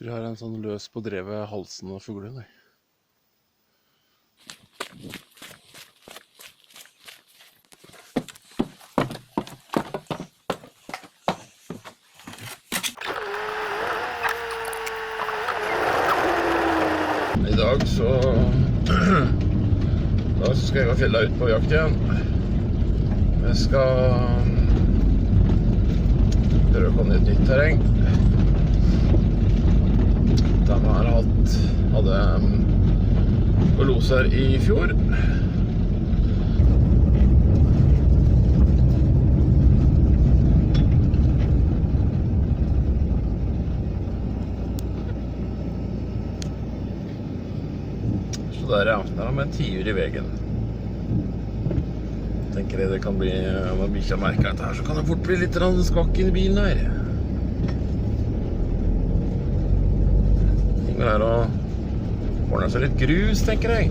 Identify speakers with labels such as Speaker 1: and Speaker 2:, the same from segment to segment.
Speaker 1: Tror jeg har en sånn løs på drevet halsen og fugle, nei. I dag så skal jeg gå fjella ut på jakt igjen. Jeg skal prøve å komme i et nytt terreng. De hadde loser i fjor. Så der, ja. Der har vi en tiur i vegen. Tenker jeg det kan bli, når bikkja merker dette her, så kan det fort bli litt skvakk inn i bilen her. Det er å ordne seg litt grus, tenker jeg.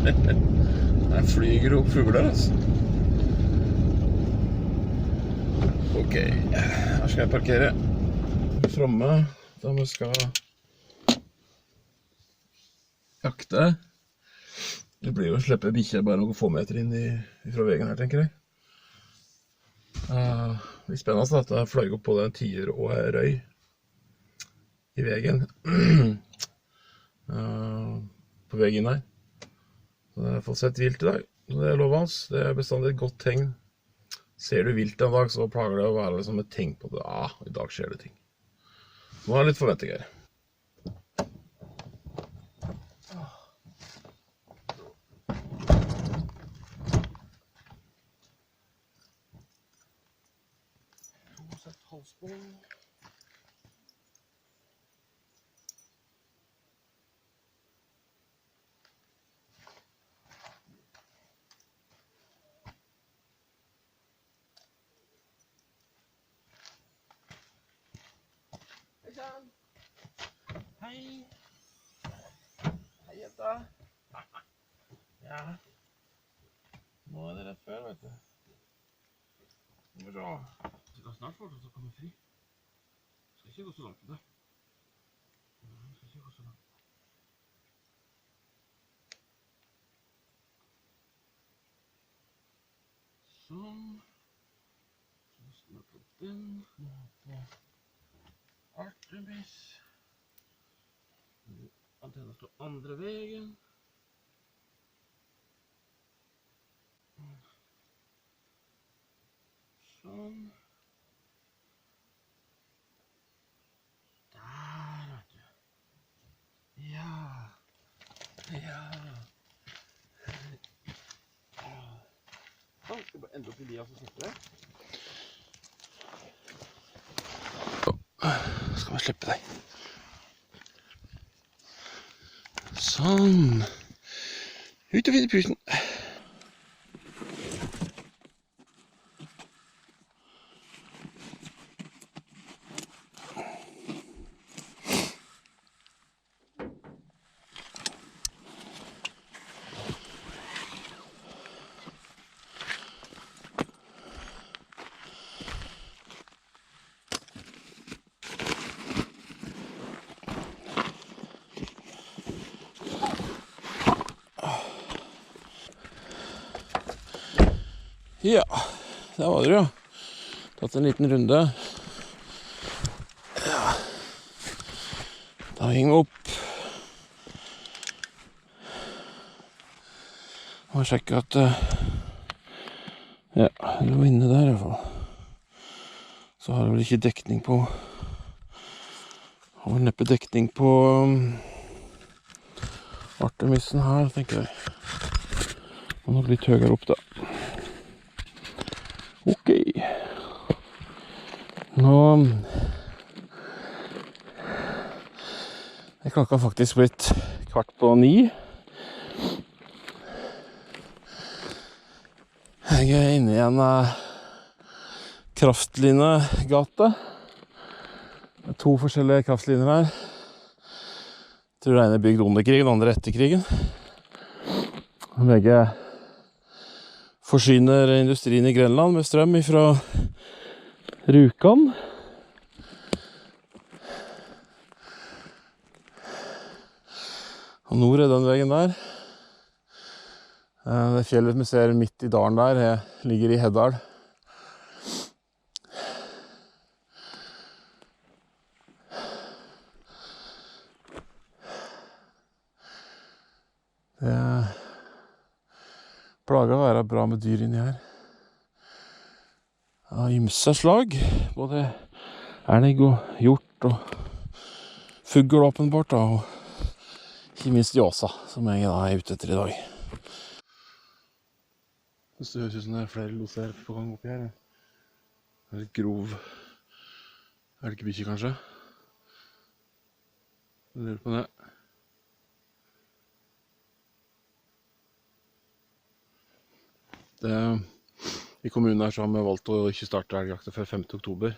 Speaker 1: Der flyger opp fugler, altså. Ok, her skal jeg parkere fremme, da vi skal jakte. Det blir jo å slippe bikkja bare noen få meter inn fra vegen her, tenker jeg. Det er spennende at jeg fløy opp på en tiur og en røy i vegen. På vei inn her. Så jeg har fått sett vilt i dag. Det er lovet hans. Det er bestandig et godt tegn. Ser du vilt en dag, så plager det å være liksom et tegn på det. I dag skjer det ting. Nå har jeg litt forventninger. Halsbånd. Hei sann! Hei! Hei jenta! Ja. Nå er det rett før, vet du. Nå må vi se. Det skal snart fortsatt å komme fri. Det skal ikke gå så langt i det. Det skal ikke gå så langt. Sånn. Så snart på den. Nå på Artemis. Antenna står andre vegen. Sånn. Sånn, skal bare ende opp i lia så slipper det. Så skal vi slippe deg. Sånn. Ut og finne pusen. Ja, der var det jo. Tatt en liten runde. Ja. Da henger vi opp. Og sjekke at ja, det lå inne der i hvert fall. Så har det vel ikke dekning på. Har vel neppe dekning på Artemisen her, tenker jeg. Og nok litt høyere opp da. Ok. Nå er klokka faktisk blitt 8:15. Jeg er inne i en kraftlinegate. Det er 2 forskjellige kraftlinjer her. Jeg tror det ene er bygd under krigen, den andre etter krigen. Begge forsyner industrien i Grenland med strøm fra Rjukan. Og nord den veien der. Det fjellet vi ser midt i dalen der, ligger i Heddal. Det plager å være bra med dyr inni her. Av ymse slag, både elg og hjort og fugl åpenbart, og ikke minst ljåsa, som jeg da ute etter i dag. Det høres ut som det flere loser på gang oppi her. Det er litt grov elgbikkje, kanskje. Jeg lurer på det. I kommunen her så har vi valgt å ikke starte elgjakta før 5. oktober.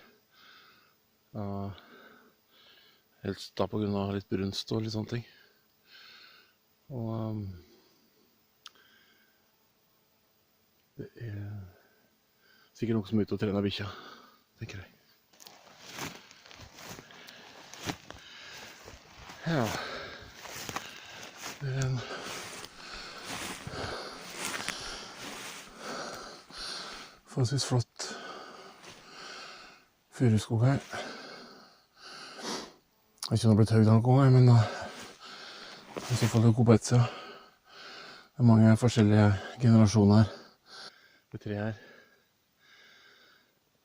Speaker 1: Helst da på grunn av litt brunst og litt sånne ting. Og det sikkert noe som er ute og trener bikkja, tenker jeg. Ja. Det en forholdsvis flott furuskog her. Jeg har ikke blitt høyt noen ganger, men i så fall det er god på et sted. Det er mange forskjellige generasjoner på tre her.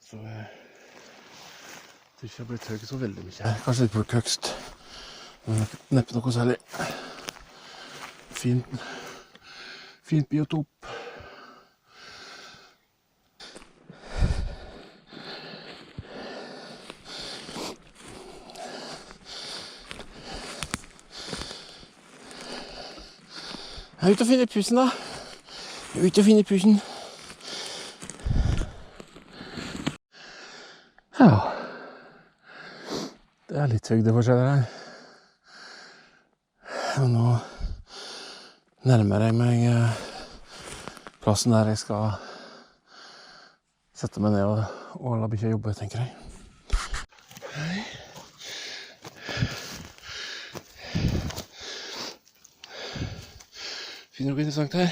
Speaker 1: Så jeg tror ikke jeg har blitt høyt så veldig mye her. Kanskje litt på høgst, men neppe noe særlig. Fint biotop. Jeg er ute og finner pusen da. Jeg er ute og finner pusen. Ja. Det er litt høydeforskjeller her. Og nå nærmer jeg meg plassen der jeg skal sette meg ned og la bikkja jobbe, tenker jeg. Hei. Finner du noe interessant her?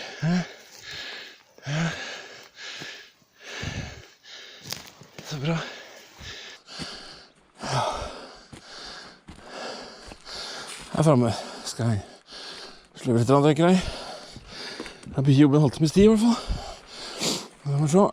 Speaker 1: Ja. Så bra. Ja. Her fremme skal jeg sløve litt, tenker jeg. Jeg begynner jobben en halvtimes tid i hvert fall. Da må vi se.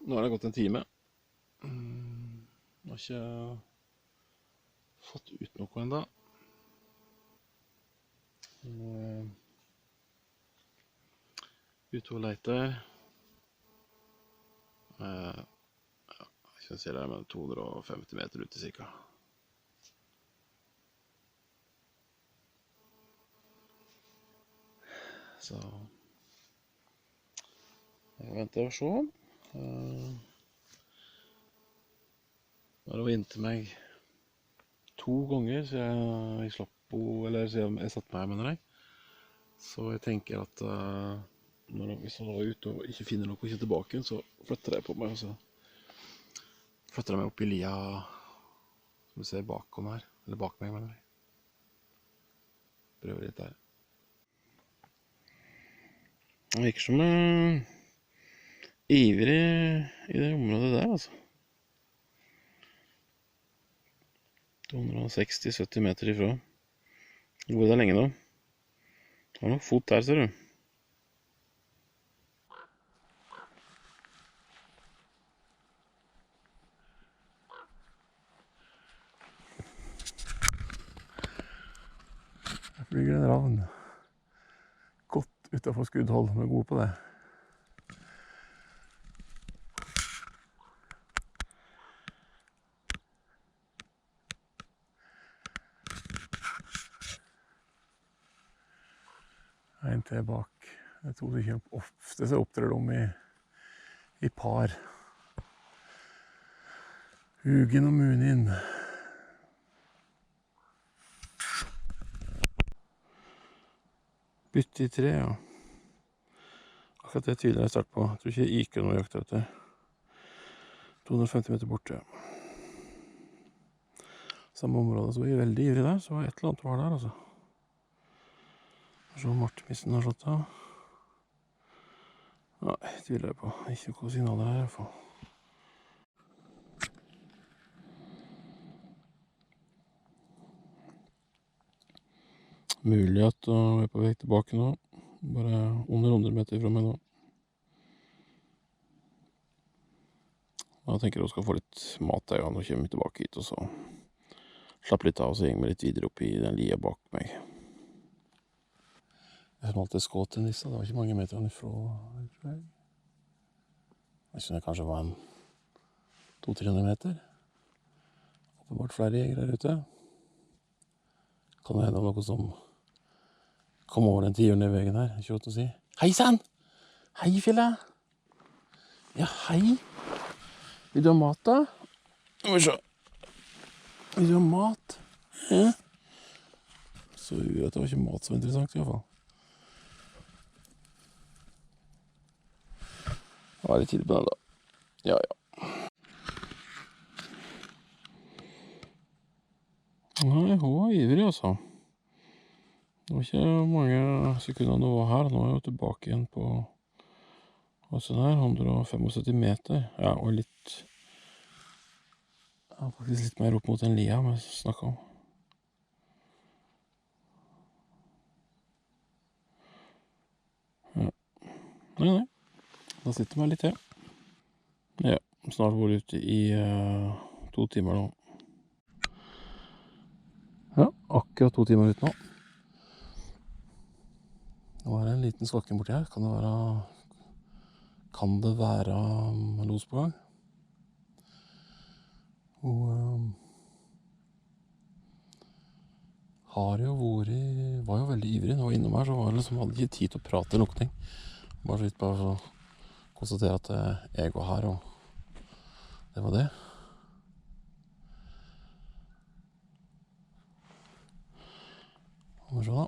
Speaker 1: Nå har det gått en time. Jeg har ikke fått ut noe enda. Nå ute og leter. Jeg ser det med 250 meter ute cirka. Så jeg venter og se. Det var inntil meg 2 ganger siden jeg slapp henne, eller siden jeg satt meg, mener jeg. Så jeg tenker at hvis jeg var ute og ikke finner noe og ikke tilbake, så flytter jeg på meg, og så flytter jeg meg opp i lia, som du ser bakom her, eller bak meg, mener jeg. Prøver litt der. Det virker som ivrig i det området der, altså. 260-70 meter ifra. Det går der lenge nå. Det har nok fot der, ser du. Der flyger en ravn. Godt utenfor skuddhold, men god på det. En til bak Jeg tror ikke ofte så opptrer de i par. Hugin og Munin. Bytte i tre, ja. Akkurat det tviler jeg sterkt på. Jeg tror ikke jeg gikk noe jakt etter. 250 meter borte. Samme område, så var jeg veldig ivrig der, så var et eller annet var der, altså. Så Martimissen har slått av. Nei, tviler jeg på. Ikke noen signaler her, i hvert fall. Mulig at jeg er på vei tilbake nå. Bare under 100 meter fra meg nå. Da tenker jeg å skal få litt mat der, og nå kommer vi tilbake hit, og så slapp litt av, og så gjenger vi litt videre opp i den lia bak meg. Jeg smalt et skåt til Nissa, det var ikke mange meterne ifra, tror jeg. Jeg synes det kanskje var en 200-300 meter. Åpenbart flere jegere her ute. Kan det hende noe som kom over den 10 ned veien her, ikke å si. Hei sann! Hei, Fille! Ja, hei! Vil du ha mat da? Må vi se. Vil du ha mat? Ja. Så det var ikke mat som var interessant i hvert fall. Det var litt tidlig på den da. Ja, ja. Nei, hun var ivrig altså. Det var ikke mange sekunder hun var her. Nå er hun tilbake igjen på sånn her, 175 meter. Ja, og litt... Ja, faktisk litt mer opp mot den lia vi snakket om. Ja. Nei. Da sitter vi litt her. Ja, snart var ute i 2 timer nå. Ja, akkurat 2 timer ut nå. Nå er det en liten skakking borti her. Kan det være los på gang? Og var jo veldig ivrig. Nå innom her så var det liksom, hadde ikke tid til å prate noen ting. Bare så vidt bare å konstatere at jeg var her, og det var det. Må vi se da.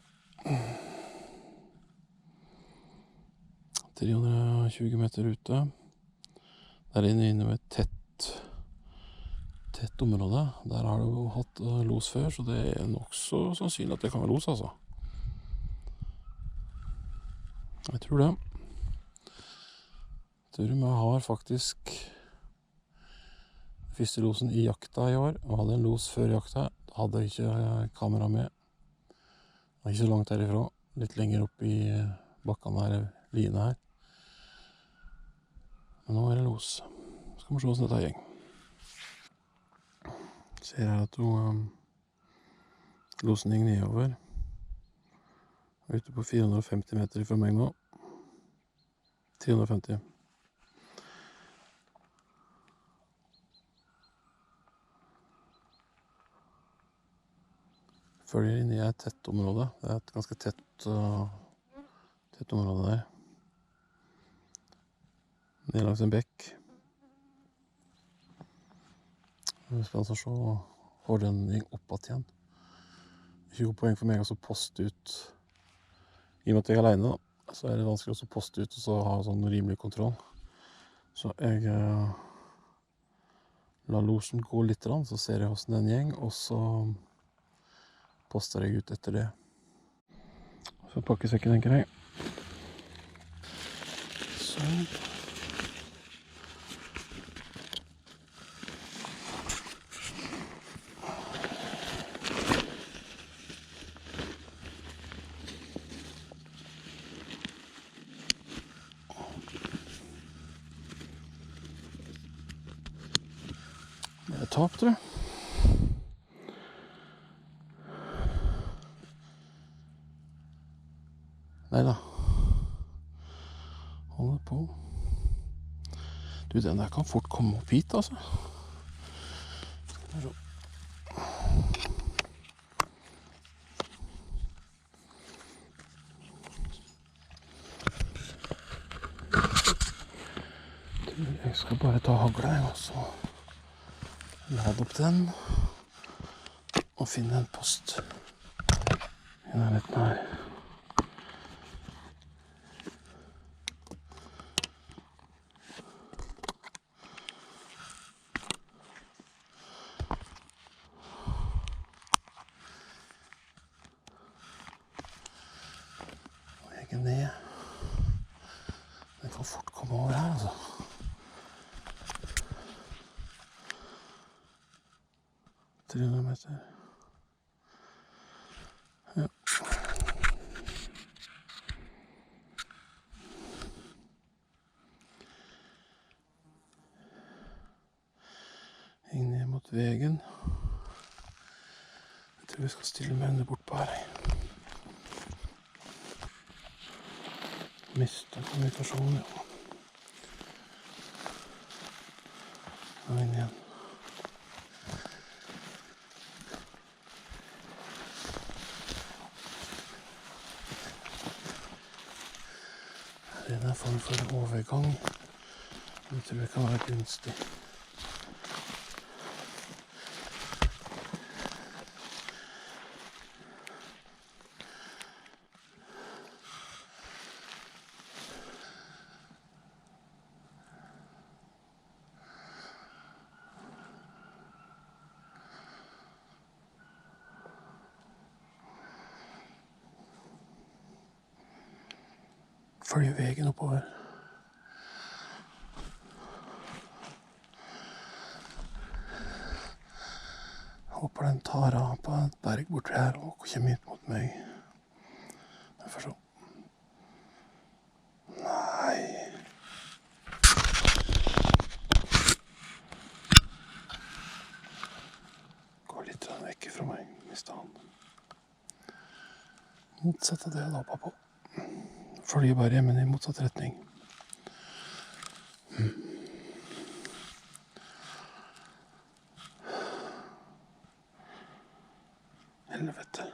Speaker 1: 320 meter ute. Der inne med et tett område. Der har du jo hatt los før, så det er nok så sannsynlig at det kan være los, altså. Jeg tror det. Tror vi har faktisk første losen i jakta i år. Vi hadde en los før jakta. Da hadde jeg ikke kamera med. Det var ikke så langt herifra. Litt lenger opp i bakkene her, liene her. Men nå er det los. Skal vi se hvordan dette gjeng. Ser her at losen gikk nedover. Ute på 450 meter fra meg nå. 350. Følger inn i et tett område. Det er et ganske tett område der. Ned langs en bekk. Det er spennende å se hvor den gikk opp igjen. Ikke god poeng for meg å poste ut. I og med at jeg er alene, da, så er det vanskelig å poste ut og så ha sånn rimelig kontroll. Så jeg lar losen gå litt, så ser jeg hvordan den gjeng, og så poster jeg ut etter det. Så pakker sekken, tenker jeg. Sånn. Det er tap, tror jeg. Neida. Holder på. Du, den der kan fort komme opp hit, altså. Skal vi se. Jeg skal bare ta hagla og så lade opp den og finne en post i nærheten her. Og jeg er ned. Den kan fort komme over her, altså. 300 meter. Ja. Heng ned mot vegen. Jeg tror vi skal stille med henne bort på her. Mistet kommunikasjonen, ja. Nå inn igjen. Det er en form for overgang. Jeg tror det kan være gunstig. Følge vegen oppover. Håper den tar av på et berg borti her og kommer hit mot meg. Jeg får se. Nei. Går litt vekk fra meg, mistet han. Motsatt av det jeg hadde håpet på. Følger bare hjemme i motsatt retning. Helvete.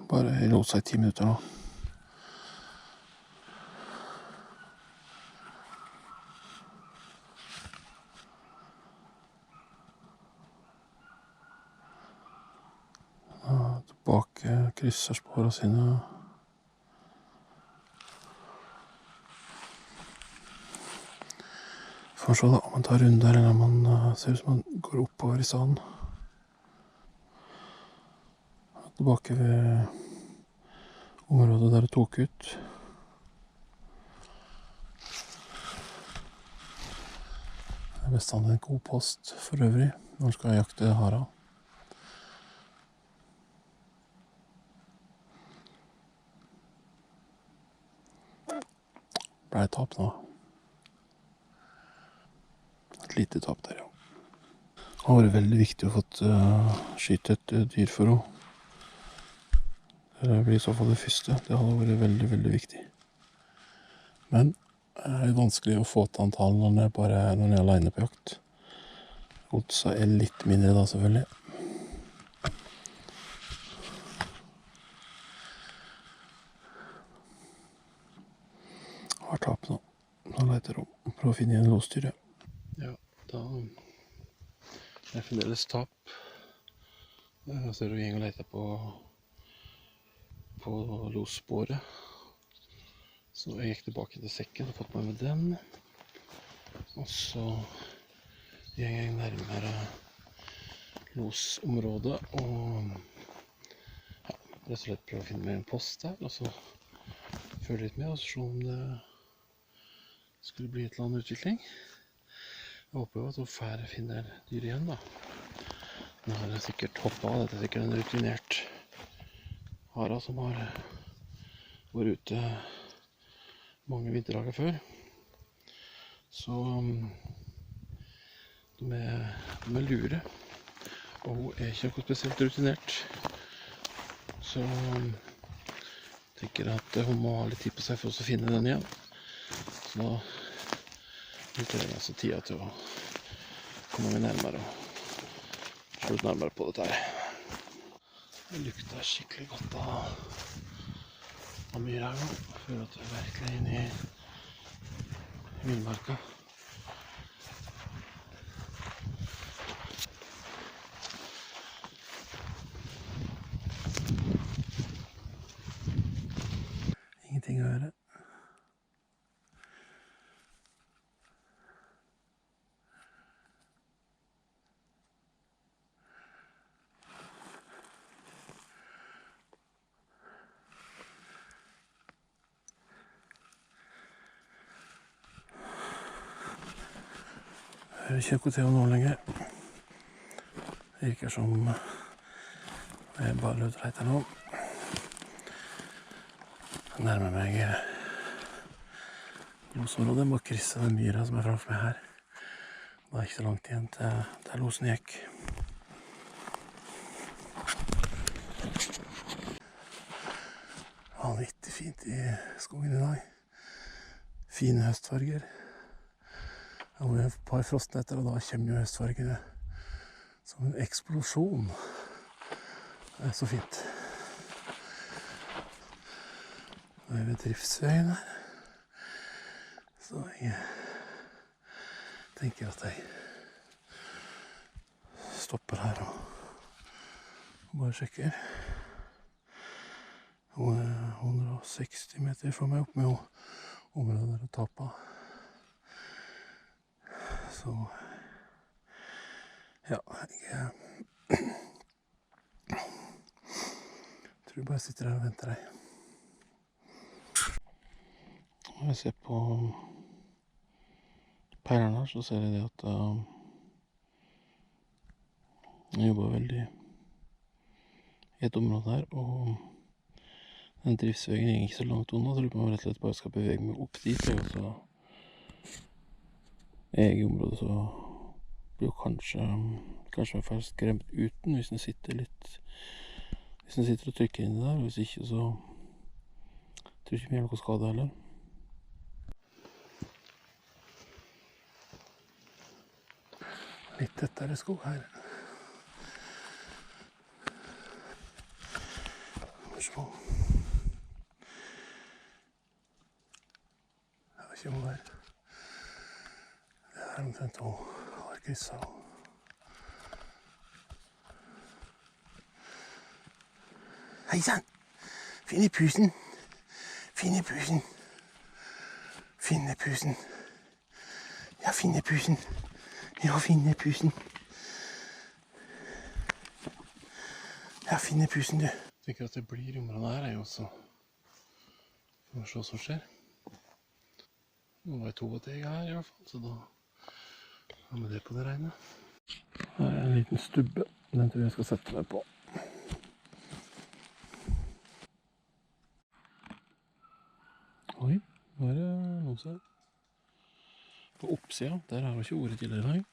Speaker 1: Bare låse i 10 minutter nå. Tilbake, krysser sporene sine. Får se da om man tar runder, eller om man ser ut som man går oppover i sanden. Tilbake ved området der det tok ut. Det er bestandig en god post for øvrig, når man skal jakte hara. Ble det tap nå? Et lite tap der, ja. Det har vært veldig viktig å få skyte et dyr for henne. Det blir i så fall det første. Det har vært veldig, veldig viktig. Men det er vanskelig å få til antall når jeg er alene på jakt. Oddsa er litt mindre da, selvfølgelig. Har tap nå. Nå leter jeg om. Prøv å finne igjen losdyret. Ja, da er det fremdeles tap. Jeg ser du gjeng og leter på lossporet. Så jeg gikk tilbake til sekken og fått meg med den. Og så gikk jeg nærmere losområdet og ja, rett og slett prøve å finne meg en post der, og så følge litt med og se om det skulle bli et eller annet utvikling. Jeg håper jo at hun færre finner dyr igjen da. Nå har jeg sikkert hoppet av. Dette er sikkert en rutinert hara som har vært ute mange vinterdager før. Så de er lure, og hun er ikke noe spesielt rutinert. Så jeg tenker at hun må ha litt tid på seg for å finne den igjen. Så da bruker jeg altså tida til å komme meg nærmere Se litt nærmere på dette her. Det lukter skikkelig godt av myr her nå. Jeg føler at jeg er virkelig inne i villmarka. Ingenting å høre. Jeg hører ikke noe til nå lenger. Det virker som det er bare lødreit her nå. Jeg nærmer meg losområdet. Jeg må krysse den myra som er framfor meg her. Det er ikke så langt igjen til der losen gikk. Vanvittig fint i skogen i dag. Fine høstfarger. Det var et par frostnetter, og da kommer jo høstfargene som en eksplosjon. Det er så fint. Nå er vi ved Driftsveien her. Så jeg tenker at jeg stopper her og bare sjekker. Hun er 160 meter fra meg opp med området der å tape. Så ja, jeg tror bare jeg sitter her og venter deg. Når jeg ser på peilen her, så ser jeg det at jeg jobber veldig i et område her, og den driftsveien er ikke så langt unna, så jeg lurer på om jeg rett og slett bare skal bevege meg opp dit, og så i området så blir jo kanskje i hvert fall skremt uten hvis den sitter og trykker inn der, og hvis ikke så tror jeg ikke vi gjør noe skade heller. Litt tettere skog her. Så. Jeg vet ikke om det er. Det er omtrent å ha krysset. Hei sann! Finn i pusen! Finn i pusen! Finn i pusen! Ja, finn i pusen! Ja, finn i pusen! Ja, finn i pusen, du! Jeg tenker at det blir i området her, jeg også. For å se hva som skjer. Nå var jeg 2 jeg her i hvert fall, så da har vi det på det regne. Her er en liten stubbe. Den tror jeg skal sette meg på. Oi, nå er det noe som på oppsida. Der har vi ikke ordet tidligere i dag.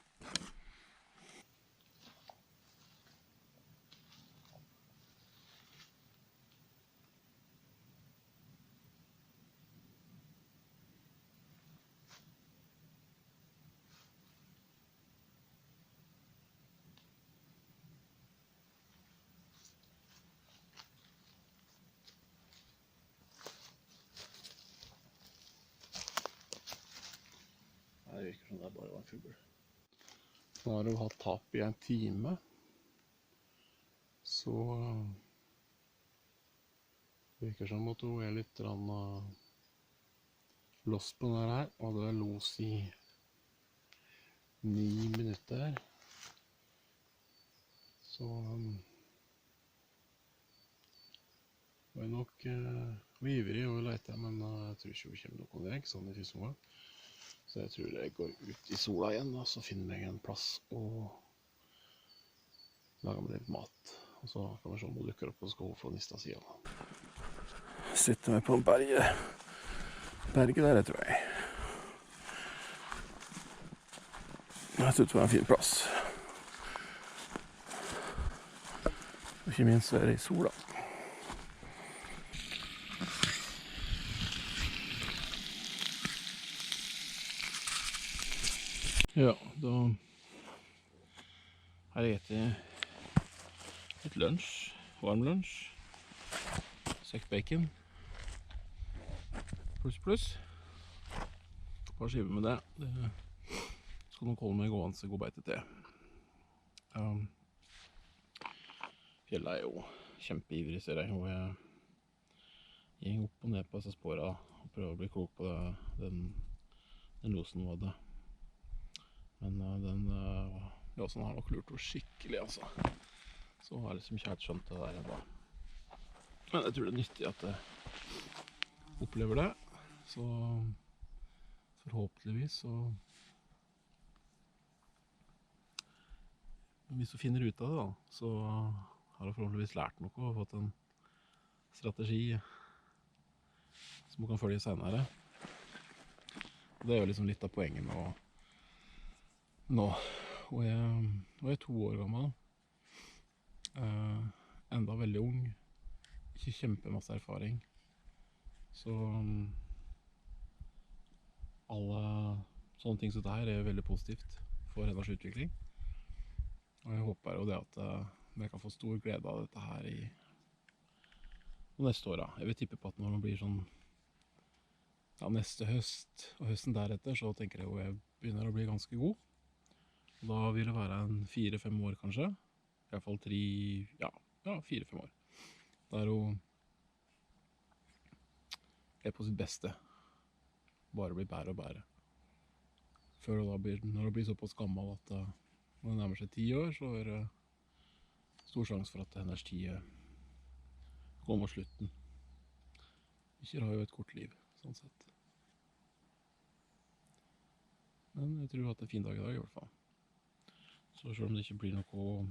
Speaker 1: Det virker som det bare var en fugl. Nå har du hatt tap i en time, så virker som at hun er litt lost på den her, og det er los i 9 minutter. Så var jeg nok ivrig og lette, men jeg tror ikke hun kommer noen vei, sånn i første omgang. Så jeg tror jeg går ut i sola igjen, og så finner jeg en plass og lager meg litt mat. Og så kan vi se om hun dukker opp, og så skal hun få nista siden. Sitter meg på berget. Berget der, tror jeg. Jeg synes det var en fin plass. Og ikke minst være i sola. Ja, da har jeg etter Litt lunsj, varm lunsj. Stekt bacon. Pluss. Et par skiver med det. Det skal nok holde med gående god beite til. Fjellet er jo kjempeivrig, ser jeg, og jeg gikk opp og ned på disse spårene og prøver å bli klok på den losen var det. Men den låsen har nok lurt oss skikkelig, altså. Så har jeg liksom ikke helt skjønt det der enda. Men jeg tror det er nyttig at jeg opplever det, så forhåpentligvis så hvis du finner ut av det da, så har jeg forhåpentligvis lært noe og fått en strategi som du kan følge senere. Det er jo liksom litt av poenget med å nå. Og jeg er 2 år gammel, enda veldig ung, ikke kjempemasse erfaring. Så alle sånne ting som det her er veldig positivt for hennes utvikling. Og jeg håper jo det at jeg kan få stor glede av dette her i neste år. Jeg vil tippe på at når det blir sånn neste høst og høsten deretter, så tenker jeg jo jeg begynner å bli ganske god. Og da vil det være en 4-5 år kanskje. I hvert fall 4-5 år. Der hun er på sitt beste. Bare blir bedre og bedre. Før da når hun blir såpass gammel at når det nærmer seg 10 år, så er det stor sjanse for at hennes tid går mot slutten. Ikke har jo et kort liv, sånn sett. Men jeg tror at det er en fin dag i dag i hvert fall. Så selv om det ikke blir noe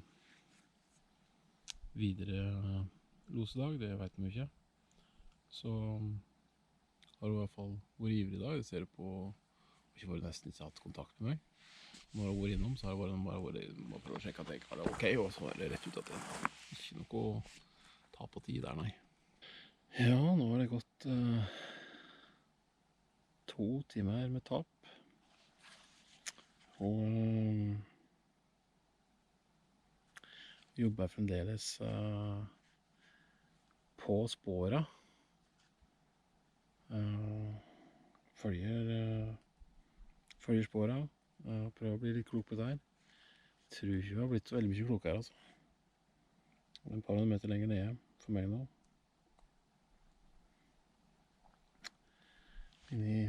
Speaker 1: videre losedag, det vet vi ikke, så har hun i hvert fall vært ivrig i dag. Jeg ser på, ikke vært nesten ikke hatt kontakt med meg. Når jeg har vært innom, så har jeg bare må prøve å sjekke at jeg har det ok, og så er det rett ut at det ikke noe å ta på tid der, nei. Ja, nå har det gått 2 timer med tap. Og jobber fremdeles på spåra. Følger spåra. Prøver å bli litt klok på det her. Jeg tror ikke vi har blitt så veldig mye klokere, altså. En par hundre meter lenger nede for meg nå. Inni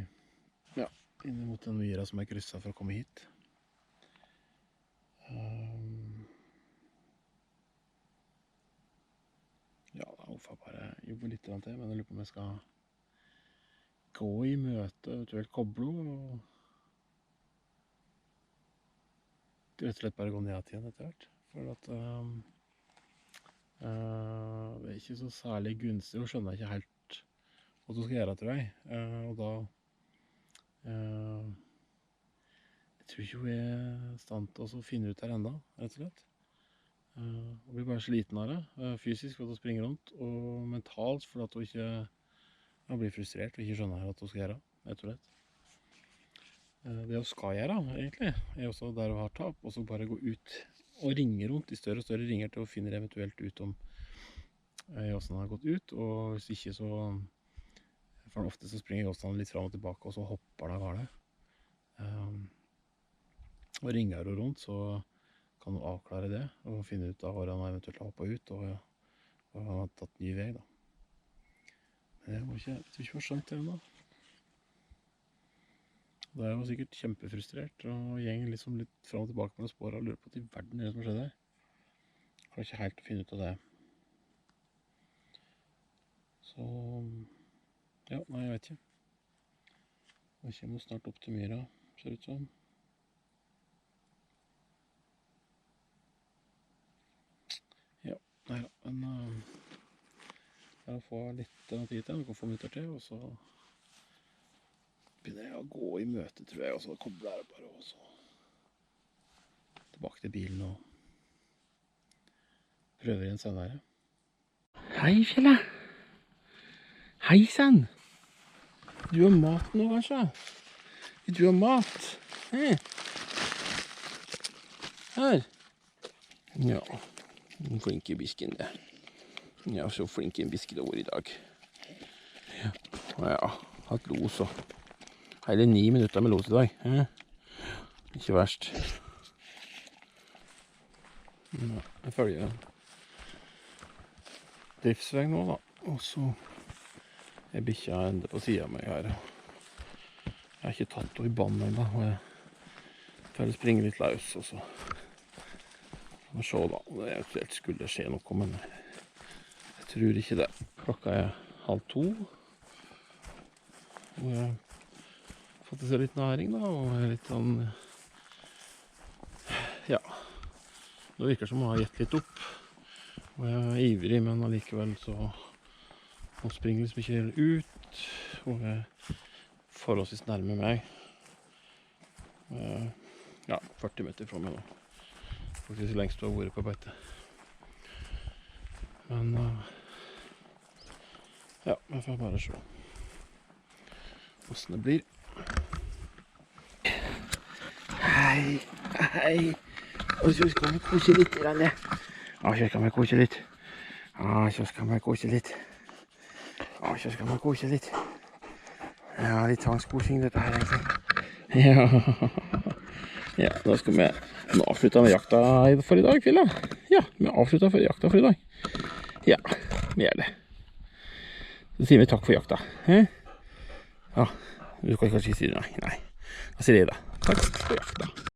Speaker 1: mot den myra som jeg krysset for å komme hit. Ja, da får jeg bare jobbe litt til, men jeg lurer på om jeg skal gå i møte, eventuelt koble, og rett og slett bare gå ned igjen etter hvert. For at det er ikke så særlig gunstig, og skjønner ikke helt hva du skal gjøre, tror jeg. Og da jeg tror ikke hun er i stand til å finne ut her enda, rett og slett. Hun blir bare sliten av det, fysisk for at hun springer rundt, og mentalt for at hun ikke blir frustrert og ikke skjønner hva hun skal gjøre, rett og slett. Det hun skal gjøre, egentlig, er også der hun har tap, og så bare gå ut og ringe rundt i større og større ringer til hun finner eventuelt ut om hvordan han har gått ut, og hvis ikke så, for ofte så springer Jåstan litt fram og tilbake, og så hopper det av det. Og ringer hun rundt, så kan hun avklare det, og finne ut av hvor han eventuelt har hoppet ut, og han har tatt ny vei da. Men jeg tror ikke var skjønt det enda. Da er jeg sikkert kjempefrustrert, og gjenger liksom litt fram og tilbake mellom spåret og lurer på til verden det som har skjedd her. Jeg klarer ikke helt å finne ut av det. Så, ja, nei, jeg vet ikke. Jeg kommer snart opp til myra, ser det ut som. Ja, nei da, men jeg får litt tid til, noen få minutter til, og så begynner jeg å gå i møte, tror jeg, og så kobler jeg bare, og så tilbake til bilen og prøver igjen senere. Hei, Fjelle! Hei, sann! Du har mat nå, kanskje? Du har mat? Hei! Her! Ja. Den flinke bisken det. Ja, så flink en bisk det var i dag. Ja, hatt los og hele 9 minutter med los i dag. Ja. Ikke verst. Ja, jeg følger driftsvei nå da, og så er bikkja enda på siden av meg her. Jeg har ikke tatt henne i banen enda, og jeg tar og springer litt løs, og så må se da, om det eventuelt skulle skje noe, men jeg tror ikke det. Klokka er 1:30, og jeg har fått i seg litt næring da, og jeg er litt sånn, ja, det virker som å ha gitt litt opp, og jeg er ivrig, men allikevel så nå springer liksom ikke ut, og jeg er forholdsvis nærme meg. Ja, 40 meter fra meg nå. Faktisk lengst du har vært på beite. Men ja, jeg får bare se hvordan det blir. Hei, hei. Og så skal vi kose litt i denne. Ja, så skal vi kose litt. Ja, så skal vi kose litt. Ja, så skal vi kose litt. Ja, litt tvangskosing dette her, egentlig. Ja. Ja, da skal vi nå avslutte med jakta for i dag, Filla. Ja, vi avslutter for jakta for i dag. Ja, vi gjør det. Så sier vi takk for jakta. Ja, du skal kanskje si det, nei. Da sier jeg det. Takk for jakta.